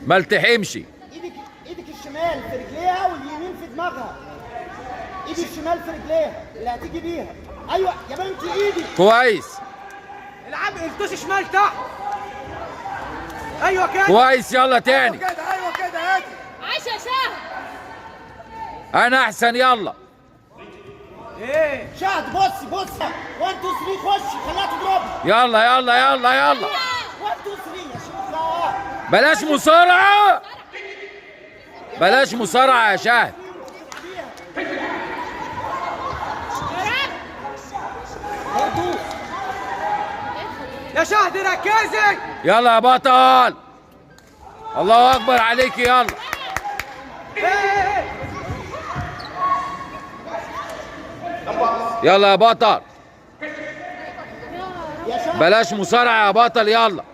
ما التحمش. ايدك الشمال في رجليها واليمين في دماغها. ايدي الشمال في رجليها اللي هتيجي بيها. ايوه يا بنتي ايدي. كويس. العب التوش شمال تحت. ايوه كده. كويس. يلا تاني. ايوه كده ايوه كده هادي. عاش يا شهد. انا احسن. يلا. ايه شهد بصي 1 2 3 خشي خليها تضربها. يلا يلا يلا يلا. 1 2 3 يا شيخ. بلاش مصارعة. بلاش مصارعة يا شهد. يا شهد ركزي. يلا يا بطل. الله اكبر عليك. يلا. يلا يا بطل. بلاش مصارعة يا بطل. يلا.